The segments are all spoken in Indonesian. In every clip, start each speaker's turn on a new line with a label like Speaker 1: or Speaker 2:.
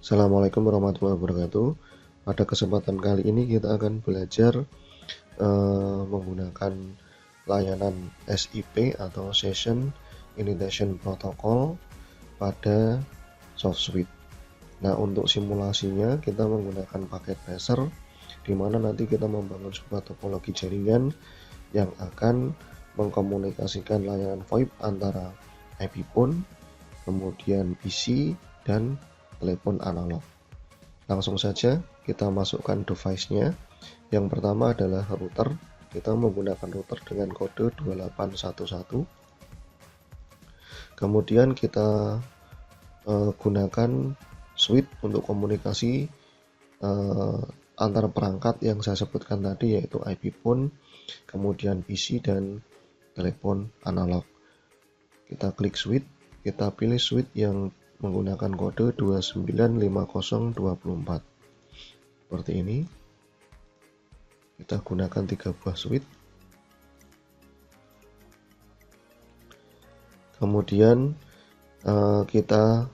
Speaker 1: Assalamualaikum warahmatullahi wabarakatuh. Pada kesempatan kali ini kita akan belajar menggunakan layanan SIP atau Session Initiation Protocol pada SoftSuite. Nah, untuk simulasinya kita menggunakan paket Tracer, di mana nanti kita membangun sebuah topologi jaringan yang akan mengkomunikasikan layanan VoIP antara IP phone, kemudian PC, dan telepon analog. Langsung saja kita masukkan device-nya. Yang pertama adalah router. Kita menggunakan router dengan kode 2811. Kemudian kita gunakan switch untuk komunikasi antar perangkat yang saya sebutkan tadi, yaitu IP phone, kemudian PC, dan telepon analog. Kita klik switch, kita pilih switch yang menggunakan kode 295024 seperti ini. Kita gunakan 3 buah switch. Kemudian kita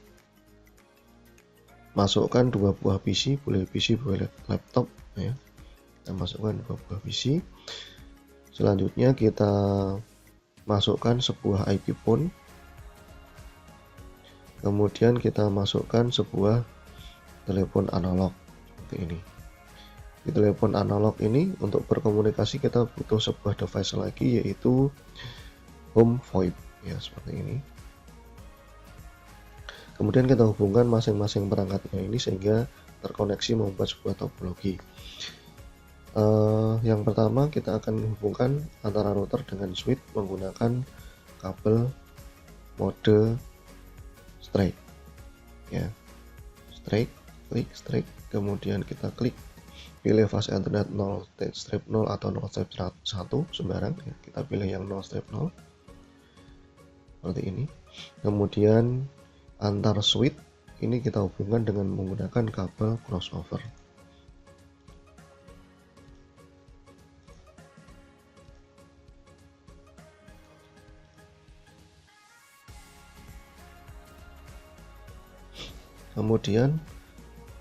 Speaker 1: masukkan 2 buah PC, boleh PC boleh laptop ya. Kita masukkan 2 buah PC. Selanjutnya kita masukkan sebuah IP phone. Kemudian kita masukkan sebuah telepon analog seperti ini. Di telepon analog ini untuk berkomunikasi kita butuh sebuah device lagi, yaitu home VoIP ya, seperti ini. Kemudian kita hubungkan masing-masing perangkatnya ini sehingga terkoneksi membuat sebuah topologi. Yang pertama kita akan menghubungkan antara router dengan switch menggunakan kabel mode straight ya, straight, kemudian kita klik pilih fase Ethernet 0/0 atau 0/1 sembarang ya. Kita pilih yang 0/0 seperti ini. Kemudian antar switch ini kita hubungkan dengan menggunakan kabel crossover. Kemudian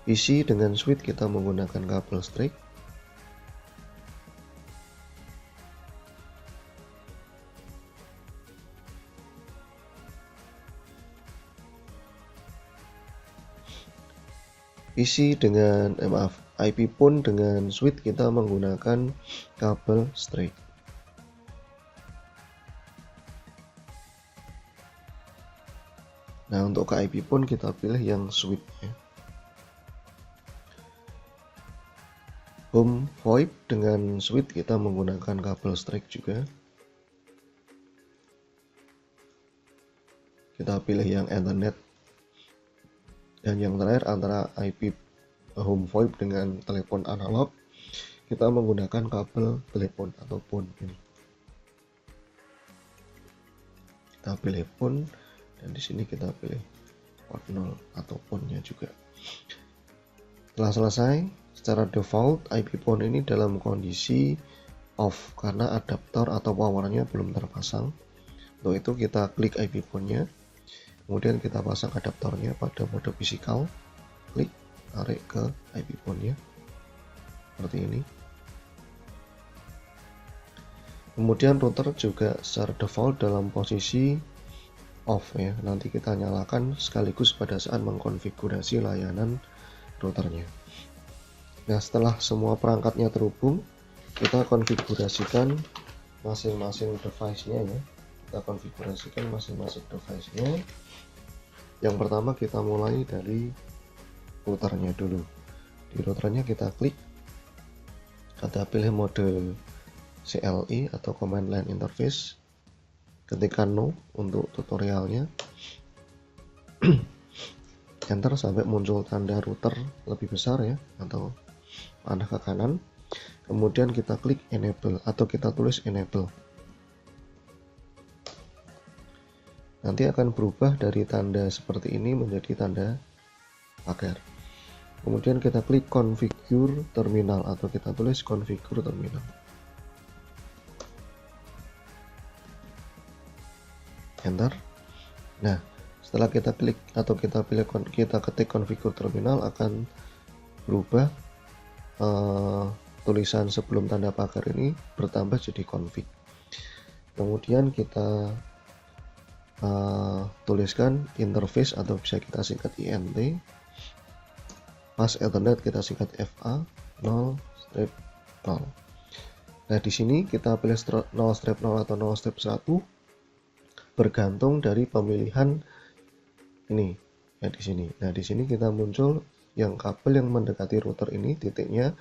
Speaker 1: PC dengan switch kita menggunakan kabel straight. PC dengan IP phone dengan switch kita menggunakan kabel straight. Nah, untuk ke IP phone kita pilih yang switch ya. Home VoIP dengan switch kita menggunakan kabel straight juga. Kita pilih yang Ethernet. Dan yang terakhir antara IP home VoIP dengan telepon analog kita menggunakan kabel telepon atau phone ini. Kita pilih phone dan di sini kita pilih port 0 atau phone-nya juga. Setelah selesai, secara default IP phone ini dalam kondisi off karena adaptor atau powernya belum terpasang. Untuk itu kita klik IP phone-nya, kemudian kita pasang adaptornya pada mode fisikal, klik tarik ke IP phone-nya seperti ini. Kemudian router juga secara default dalam posisi off ya, nanti kita nyalakan sekaligus pada saat mengkonfigurasi layanan routernya. Nah, setelah semua perangkatnya terhubung, kita konfigurasikan masing-masing device-nya ya. Kita konfigurasikan masing-masing device-nya. Yang pertama kita mulai dari routernya dulu. Di routernya kita klik, kita pilih mode CLI atau Command Line Interface, ketika no untuk tutorialnya, enter sampai muncul tanda router lebih besar ya, atau panah ke kanan. Kemudian kita klik enable atau kita tulis enable. Nanti akan berubah dari tanda seperti ini menjadi tanda pagar. Kemudian kita klik configure terminal atau kita tulis configure terminal. Enter. Nah, setelah kita klik atau kita ketik configure terminal, akan berubah tulisan sebelum tanda pagar ini bertambah jadi config. Kemudian kita tuliskan interface atau bisa kita singkat INT, fast Ethernet kita singkat FA 0/0. Nah, di sini kita pilih 0/0 atau 0/1 bergantung dari pemilihan ini ya di sini. Nah, di sini kita muncul yang kabel yang mendekati router ini, titiknya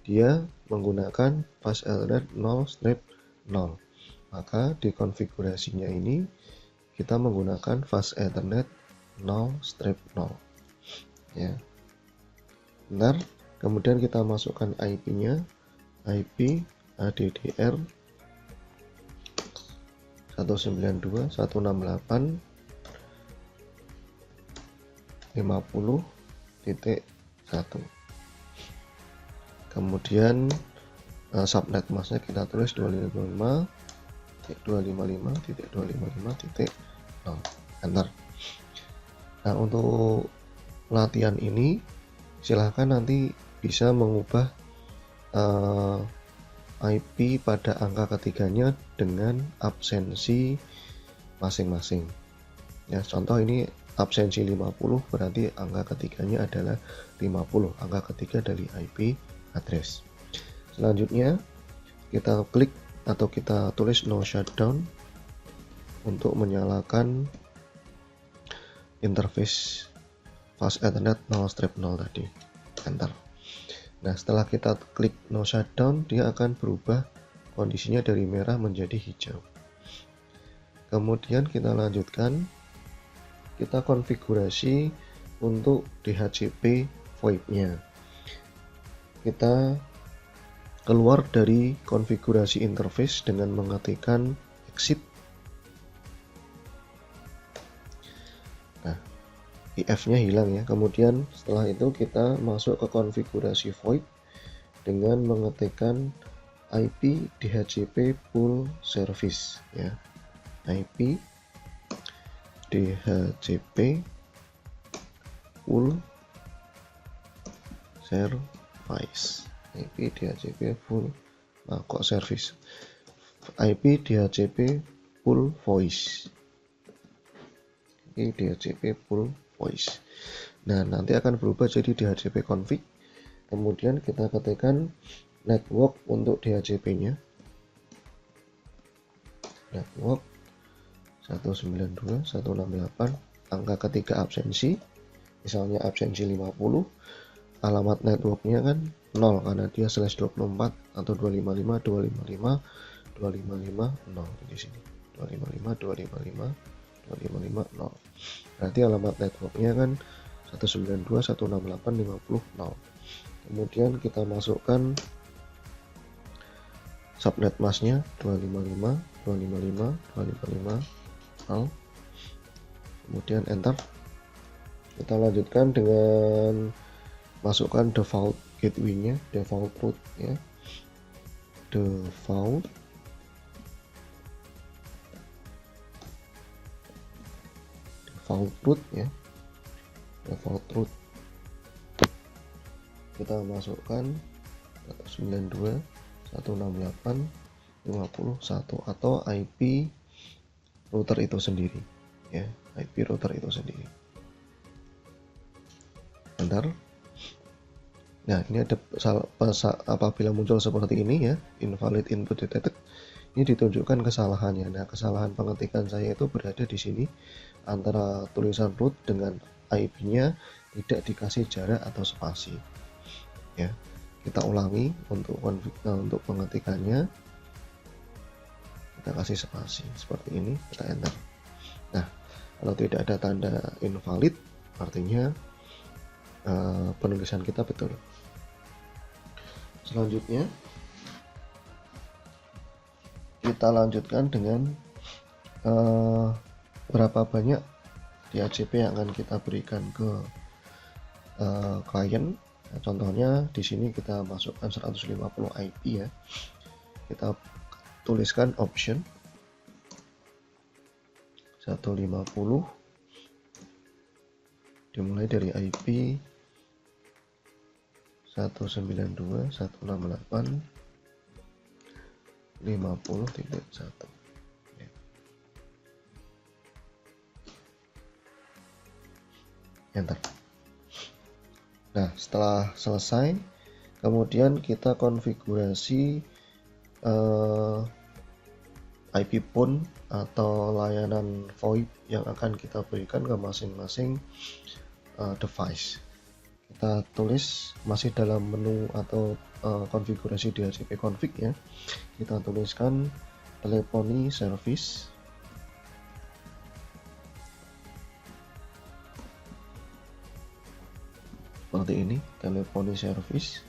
Speaker 1: dia menggunakan fast Ethernet 0/0. Maka di konfigurasinya ini kita menggunakan fast Ethernet 0/0 ya. Bentar, kemudian kita masukkan IP-nya, IP ADDR 192.168.50.1. Kemudian subnet masknya kita tulis 255.255.255.0. Enter. Nah, untuk latihan ini silahkan nanti bisa mengubah IP pada angka ketiganya dengan absensi masing-masing ya. Contoh ini absensi 50, berarti angka ketiganya adalah 50, angka ketiga dari IP address. Selanjutnya kita klik atau kita tulis no shutdown untuk menyalakan interface fast Ethernet 0/0 tadi. Enter. Nah, setelah kita klik no shutdown, dia akan berubah kondisinya dari merah menjadi hijau. Kemudian kita lanjutkan, kita konfigurasi untuk DHCP VoIP-nya. Kita keluar dari konfigurasi interface dengan mengetikkan exit. Nah, IF-nya hilang ya. Kemudian setelah itu kita masuk ke konfigurasi VoIP dengan mengetikkan IP DHCP pool service ya. IP DHCP pool service. IP DHCP full service. IP DHCP pool voice. IP DHCP pool voice. Nah, nanti akan berubah jadi DHCP config. Kemudian kita ketikkan network untuk DHCP-nya. Network 192.168, angka ketiga absensi. Misalnya absensi 50. Alamat networknya kan 0 karena dia /24 atau 255.255.255.0 di sini. 255.255.255.0. Berarti alamat networknya kan 192.168.50.0. Kemudian kita masukkan subnet masknya 255.255.255.0. Kemudian enter. Kita lanjutkan dengan masukkan default gateway-nya, default route ya. Default route ya. Default route. Kita masukkan 192.168.50.1 atau IP router itu sendiri ya, IP router itu sendiri. Bentar. Nah, ini ada apabila muncul seperti ini ya, invalid input detected, ini ditunjukkan kesalahannya. Nah, kesalahan pengetikan saya itu berada di sini antara tulisan root dengan IP-nya tidak dikasih jarak atau spasi. Ya, kita ulangi untuk pengetikannya. Kita kasih spasi seperti ini, kita enter. Nah, kalau tidak ada tanda invalid, artinya penulisan kita betul. Selanjutnya kita lanjutkan dengan berapa banyak DHCP yang akan kita berikan ke klien. Nah, contohnya di sini kita masukkan 150 IP ya. Kita tuliskan option 150 dimulai dari IP 192.168.50.1 ya. Enter. Nah, setelah selesai, kemudian kita konfigurasi IP PON atau layanan VoIP yang akan kita berikan ke masing-masing device. Kita tulis masih dalam menu atau konfigurasi DHCP config ya. Kita tuliskan teleponi service seperti ini, teleponi service.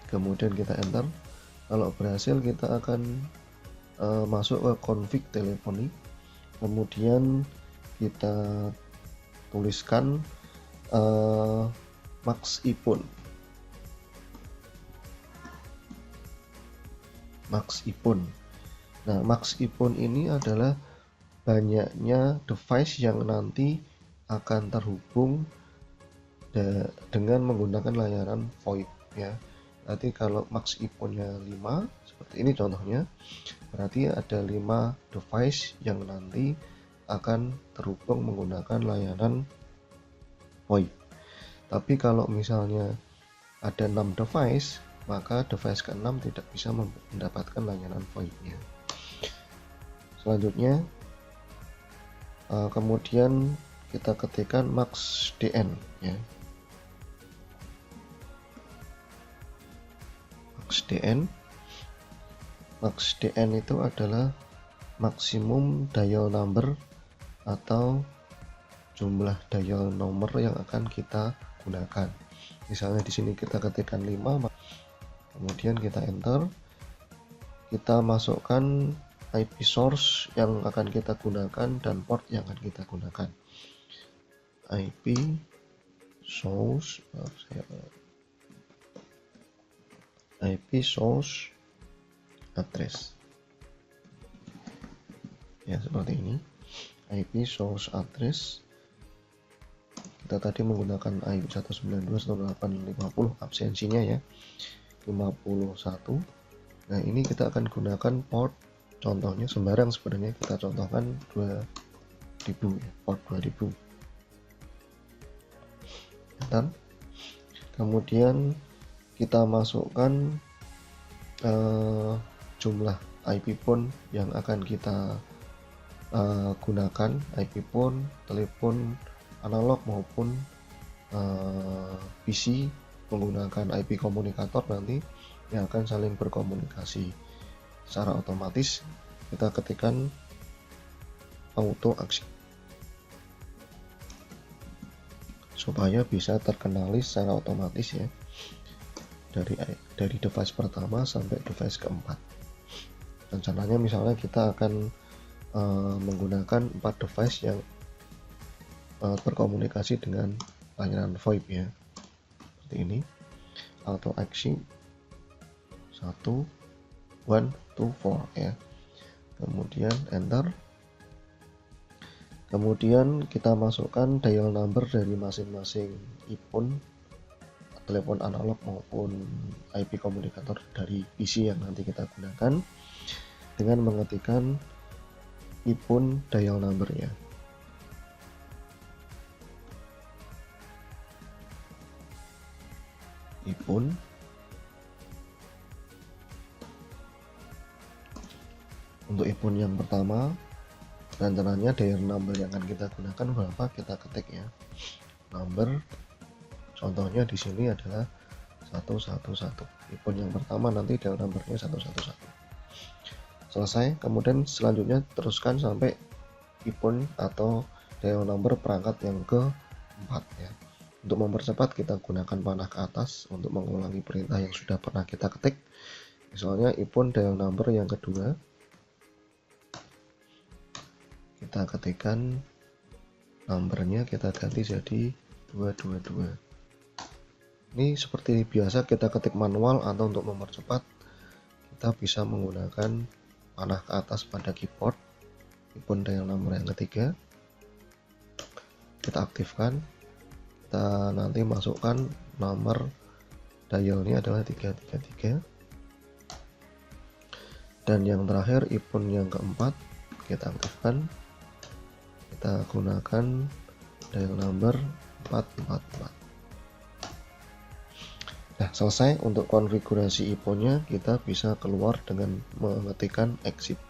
Speaker 1: Kemudian kita enter. Kalau berhasil kita akan masuk ke config teleponi. Kemudian kita tuliskan max ipon. Nah, max ipon ini adalah banyaknya device yang nanti akan terhubung dengan menggunakan layanan VoIP ya. Nanti kalau max iponnya 5 seperti ini contohnya, berarti ada 5 device yang nanti akan terhubung menggunakan layanan VoIP. Tapi kalau misalnya ada 6 device, maka device ke-6 tidak bisa mendapatkan layanan VoIP-nya. Selanjutnya kemudian kita ketikkan max DN ya. Max DN itu adalah maksimum dial number atau jumlah dial nomor yang akan kita gunakan. Misalnya di sini kita ketikkan 5, kemudian kita enter. Kita masukkan IP source yang akan kita gunakan dan port yang akan kita gunakan. IP source address ya, seperti ini. IP source address kita tadi menggunakan IP 192.168.50, absensinya ya 51. Nah, ini kita akan gunakan port, contohnya sembarang sebenarnya, kita contohkan 2000 ya, port 2000. Dan kemudian kita masukkan jumlah IP PON yang akan kita gunakan, IP PON, telepon analog maupun PC menggunakan IP komunikator nanti yang akan saling berkomunikasi. Secara otomatis kita ketikkan auto aksi supaya bisa terkenali secara otomatis ya, dari device pertama sampai device keempat. Rencananya misalnya kita akan menggunakan 4 device yang berkomunikasi dengan layanan VoIP ya, seperti ini. Auto aksi 1, 1, 2, 4 ya. Kemudian enter. Kemudian kita masukkan dial number dari masing-masing ipon, telepon analog maupun IP komunikator dari PC yang nanti kita gunakan dengan mengetikkan ipon dial number ya. Ipon untuk ipon yang pertama, rencananya dial number yang akan kita gunakan berapa, kita ketik ya. Number contohnya di sini adalah 111. Ipon yang pertama nanti dial numbernya 111. Selesai. Kemudian selanjutnya teruskan sampai ipon atau dial number perangkat yang keempat ya. Untuk mempercepat kita gunakan panah ke atas untuk mengulangi perintah yang sudah pernah kita ketik. Misalnya ipon dial number yang kedua, kita ketikkan numbernya, kita ganti jadi 222. Ini seperti biasa kita ketik manual, atau untuk mempercepat kita bisa menggunakan panah ke atas pada keyboard. Ipon dial number yang ketiga, kita aktifkan, kita nanti masukkan nomor dialnya adalah 333, dan yang terakhir ipon yang keempat kita aktifkan, kita gunakan dial number 444. Nah, selesai untuk konfigurasi iponnya. Kita bisa keluar dengan mengetikkan exit.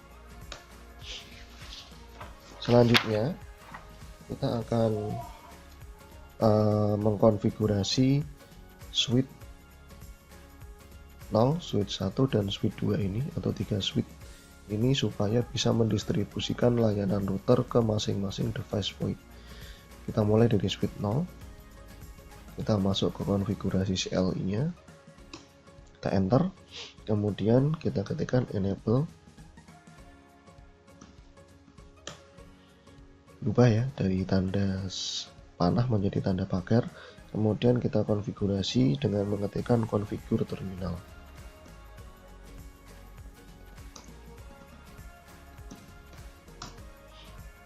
Speaker 1: Selanjutnya kita akan mengkonfigurasi switch 0, switch 1, dan switch 2 ini, atau 3 switch ini, supaya bisa mendistribusikan layanan router ke masing-masing device VoIP. Kita mulai dari switch 0, kita masuk ke konfigurasi CLI nya, kita enter, kemudian kita ketikkan enable, berubah ya dari tanda panah menjadi tanda pagar, kemudian kita konfigurasi dengan mengetikkan configure terminal.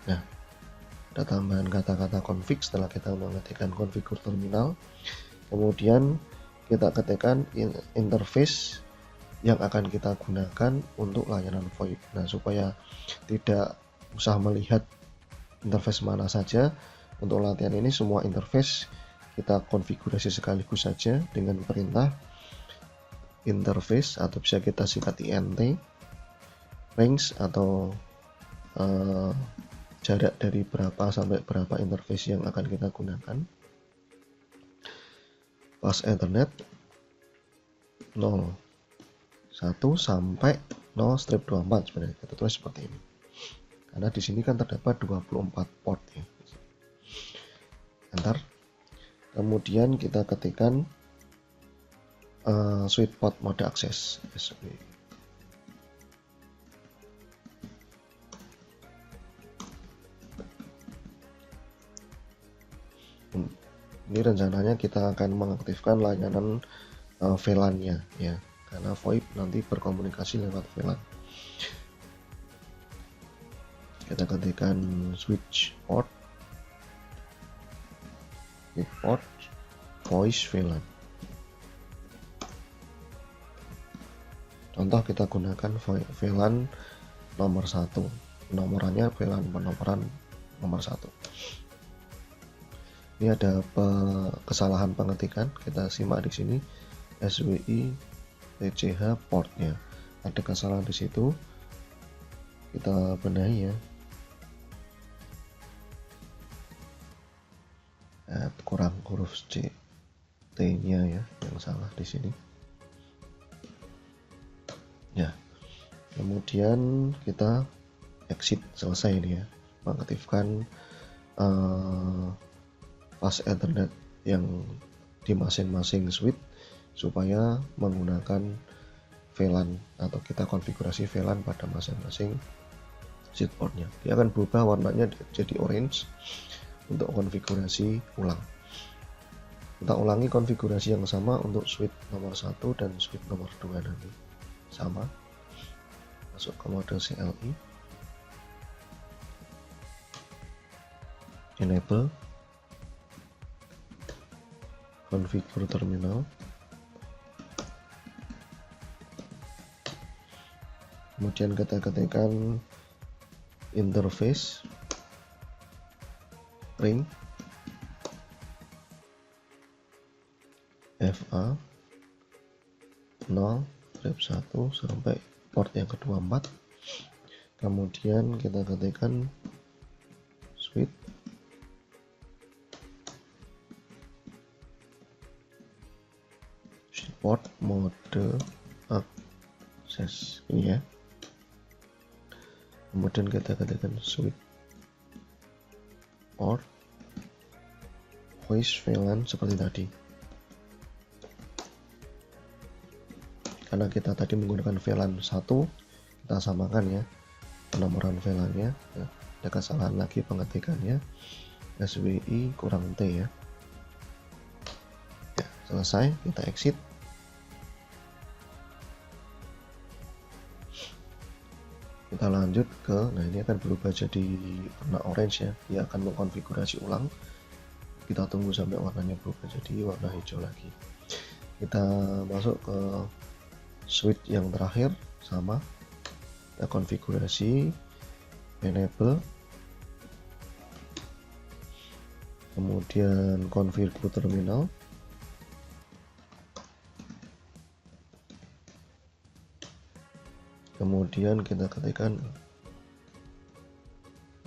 Speaker 1: Nah, ada tambahan kata-kata config setelah kita mengetikkan configure terminal. Kemudian kita ketikkan interface yang akan kita gunakan untuk layanan VoIP. Nah, supaya tidak usah melihat interface mana saja, untuk latihan ini semua interface kita konfigurasi sekaligus saja dengan perintah interface, atau bisa kita singkat int, range atau jarak dari berapa sampai berapa interface yang akan kita gunakan. Pas Ethernet 0, 1 sampai 0/24 sebenarnya kita tulis seperti ini, karena di sini kan terdapat 24 port ya. Enter. Kemudian kita ketikkan switch port mode akses SW. Ini rencananya kita akan mengaktifkan layanan VLAN-nya ya, karena VoIP nanti berkomunikasi lewat VLAN. Kita ketikkan switch port voice VLAN. Contoh kita gunakan VLAN nomor 1, penomorannya VLAN penomoran nomor 1. Ini ada kesalahan pengetikan, kita simak di sini SWI TCH portnya, ada kesalahan di situ, kita benahi ya. Kurang huruf C, T-nya ya yang salah di sini. Ya, kemudian kita exit, selesai ini ya, mengaktifkan pas Ethernet yang di masing-masing switch supaya menggunakan VLAN, atau kita konfigurasi VLAN pada masing-masing switch portnya. Dia akan berubah warnanya jadi orange untuk konfigurasi ulang. Kita ulangi konfigurasi yang sama untuk switch nomor 1 dan switch nomor 2 nanti. Sama. Masuk ke mode CLI. Enable. Configure terminal. Kemudian kita ketikkan interface ring FA 0/1 sampai port yang ke-24. Kemudian kita ketikkan switch port mode akses ini ya. Kemudian kita ketikkan switch port voice VLAN seperti tadi. Karena kita tadi menggunakan VLAN 1, kita samakan ya penomoran VLAN-nya. Ya, ada kesalahan lagi pengetikannya, SWI kurang T ya. Ya, selesai, kita exit. Kita lanjut ke, nah ini akan berubah jadi warna orange ya, dia akan mengkonfigurasi ulang kita tunggu sampai warnanya berubah jadi warna hijau lagi. Kita masuk ke switch yang terakhir, sama, kita konfigurasi enable, kemudian configure terminal, kemudian kita ketikkan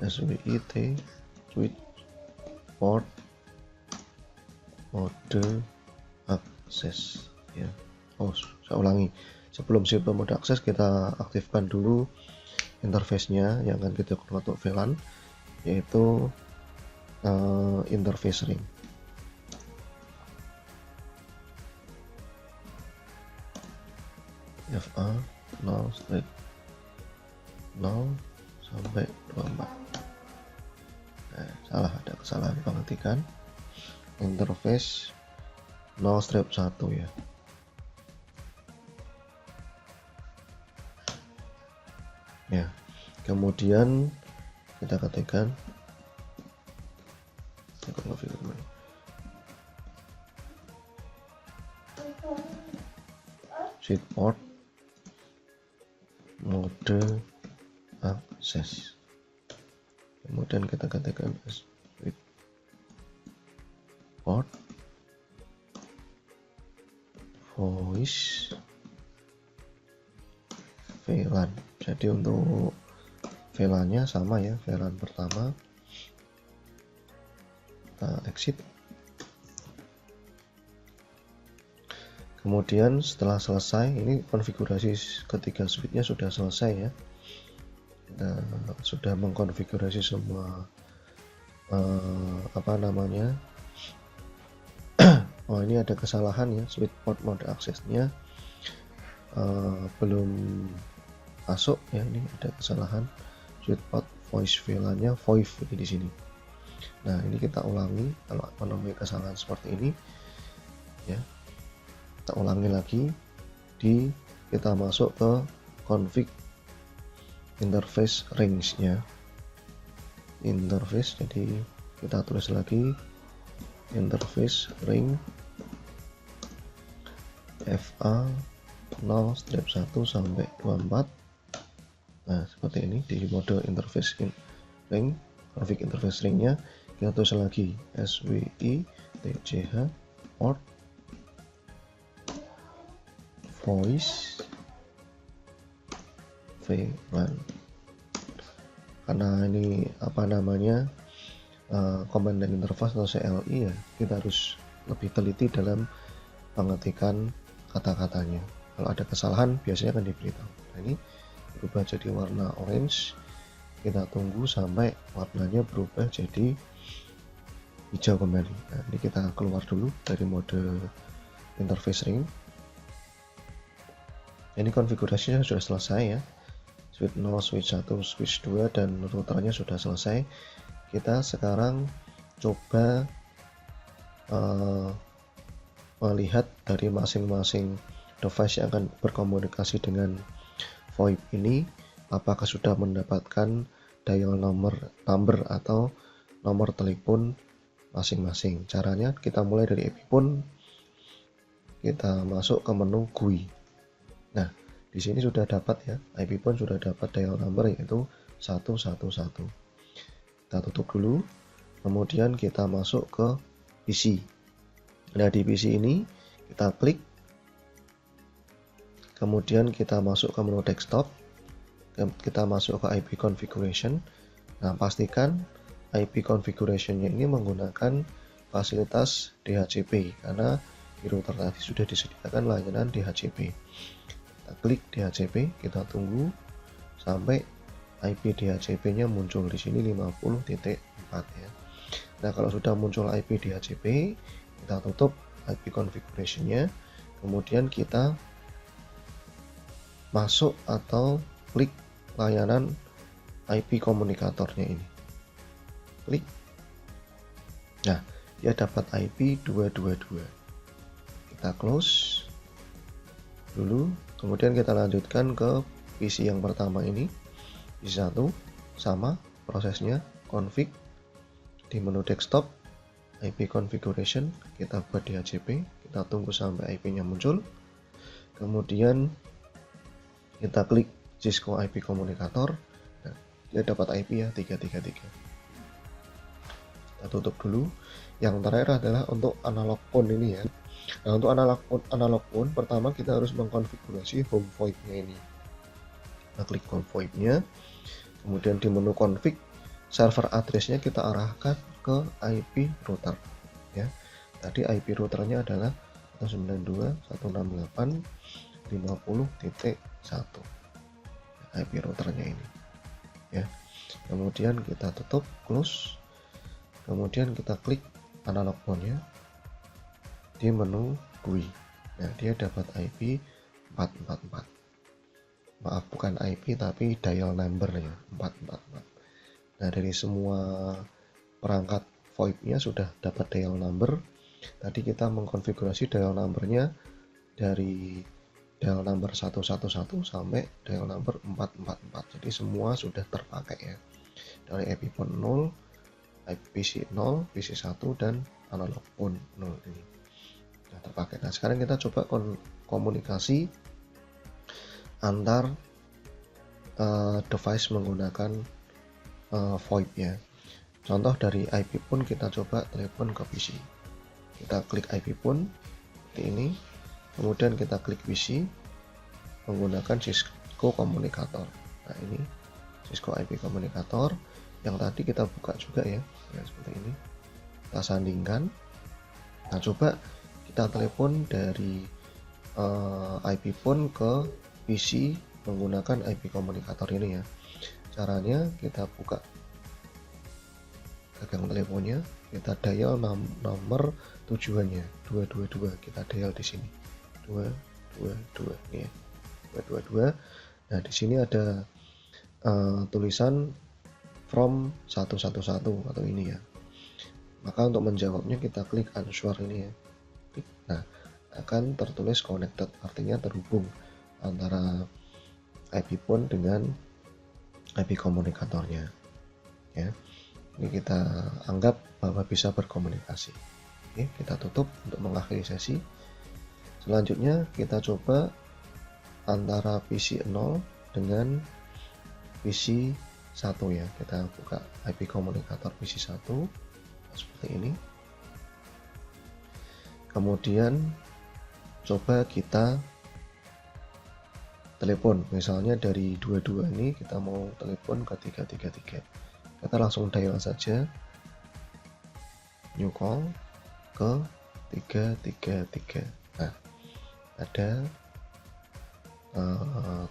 Speaker 1: SWIT switch port mode akses ya. Saya ulangi, sebelum switch mode akses kita aktifkan dulu interface-nya yang akan kita gunakan untuk VLAN, yaitu interface ring. FA 0/0 sampai 24. Salah, ada kesalahan pengetikan. Interface 0/1 ya. Ya, kemudian kita ketikkan switch port mode akses, kemudian kita ketikkan switch port voice VLAN. Jadi untuk VLAN-nya sama ya, VLAN pertama kita exit. Kemudian setelah selesai, ini konfigurasi ketiga switch-nya sudah selesai ya. Kita sudah mengkonfigurasi semua oh ini ada kesalahan ya, switch port mode aksesnya belum masuk ya, ini ada kesalahan. Switch port voice VLAN-nya VoIP di sini. Nah, ini kita ulangi kalau menemui kesalahan seperti ini ya. Kita ulangi lagi, kita masuk ke config interface range-nya. Interface, jadi kita tulis lagi interface ring FA 0/1 sampai 24. Nah, seperti ini di mode interface ring, config interface ring-nya kita tulis lagi SWITCH port voice VLAN. Karena ini command line interface atau CLI ya, kita harus lebih teliti dalam pengetikan kata-katanya. Kalau ada kesalahan biasanya akan diberitahu. Nah, ini berubah jadi warna orange, kita tunggu sampai warnanya berubah jadi hijau kembali. Nah, ini kita keluar dulu dari mode interface ring. Ini konfigurasinya sudah selesai ya, switch 0, switch 1, switch 2 dan routernya sudah selesai. Kita sekarang coba melihat dari masing-masing device yang akan berkomunikasi dengan VoIP ini, apakah sudah mendapatkan dial number atau nomor telepon masing-masing. Caranya kita mulai dari Epipun, kita masuk ke menu GUI. Nah, di sini sudah dapat ya, Epipun sudah dapat dial number yaitu 111. Kita tutup dulu, kemudian kita masuk ke PC. Nah, di PC ini kita klik, kemudian kita masuk ke menu desktop, kita masuk ke IP configuration. Nah, pastikan IP configuration-nya ini menggunakan fasilitas DHCP karena di router tadi sudah disediakan layanan DHCP. Kita klik DHCP, kita tunggu sampai IP DHCP-nya muncul di sini 50.4 ya. Nah, kalau sudah muncul IP DHCP, kita tutup IP configuration-nya, kemudian kita masuk atau klik layanan IP komunikatornya ini. Klik. Nah, dia dapat IP 222. Kita close dulu, kemudian kita lanjutkan ke PC yang pertama ini. PC 1 sama prosesnya, config di menu desktop, IP configuration kita buat di HCP, kita tunggu sampai IP-nya muncul, kemudian kita klik Cisco IP Communicator. Nah, dia dapat IP ya 333. Kita tutup dulu. Yang terakhir adalah untuk analog phone ini ya. Nah, untuk analog phone pertama kita harus mengkonfigurasi home VoIP-nya ini. Kita klik home VoIP-nya, kemudian di menu config server address-nya kita arahkan ke IP router ya. Tadi IP routernya adalah 192.168.50.1 IP routernya ini ya. Kemudian kita tutup, close, kemudian kita klik analog phone-nya di menu GUI. Nah, dia dapat IP 444. Maaf, bukan IP tapi dial number ya, 444. Nah, dari semua perangkat VoIP-nya sudah dapat dial number. Tadi kita mengkonfigurasi dial number-nya dari dial number 111 sampai dial number 444. Jadi semua sudah terpakai ya. Dari IP phone 0, PC 0, PC 1 dan analog phone 0 ini sudah terpakai. Nah, sekarang kita coba komunikasi antar device menggunakan VoIP ya. Contoh dari IP phone, kita coba telepon ke PC. Kita klik IP phone seperti ini, kemudian kita klik PC menggunakan Cisco Communicator. Nah, ini Cisco IP Communicator yang tadi kita buka juga ya, seperti ini. Kita sandingkan. Nah, coba kita telepon dari IP phone ke PC menggunakan IP Communicator ini ya. Caranya kita buka gagang teleponnya, kita dial nomor tujuannya 222, kita dial di sini 222 nih ya, 222. Nah, di sini ada tulisan from 111 atau ini ya. Maka untuk menjawabnya kita klik answer ini ya. Nah, akan tertulis connected, artinya terhubung antara IP phone dengan IP komunikatornya ya. Ini kita anggap bahwa bisa berkomunikasi. Oke, kita tutup untuk mengakhiri sesi. Selanjutnya kita coba antara PC 0 dengan PC 1 ya. Kita buka IP komunikator PC 1 seperti ini. Kemudian coba kita telepon, misalnya dari 22 ini kita mau telepon ke 333. Kita langsung dial saja new call ke 333. Nah, ada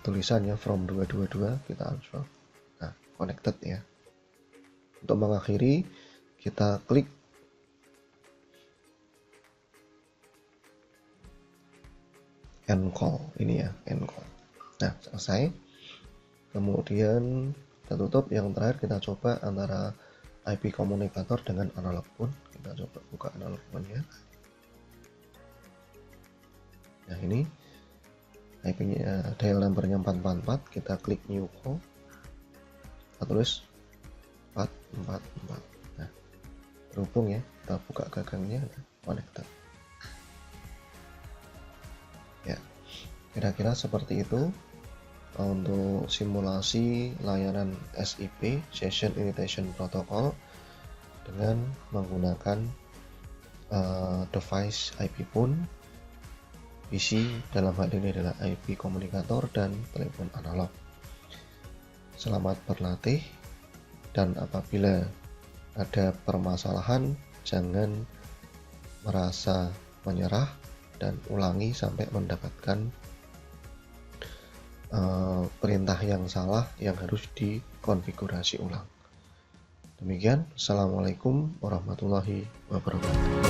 Speaker 1: tulisannya from 222, kita answer. Nah, connected ya. Untuk mengakhiri kita klik end call ini ya, end call. Nah, selesai. Kemudian kita tutup. Yang terakhir kita coba antara IP komunikator dengan analog phone. Kita coba buka analog phone-nya. Nah, ini IP-nya, dial number-nya 444. Kita klik new call. Kita tulis 444. Nah, terhubung ya. Kita buka gagangnya, connected. Ya, kira-kira seperti itu untuk simulasi layanan SIP Session Invitation Protocol dengan menggunakan device IP phone, PC dalam hal ini adalah IP komunikator dan telepon analog. Selamat berlatih, dan apabila ada permasalahan jangan merasa menyerah dan ulangi sampai mendapatkan perintah yang salah yang harus dikonfigurasi ulang. Demikian, Assalamualaikum warahmatullahi wabarakatuh.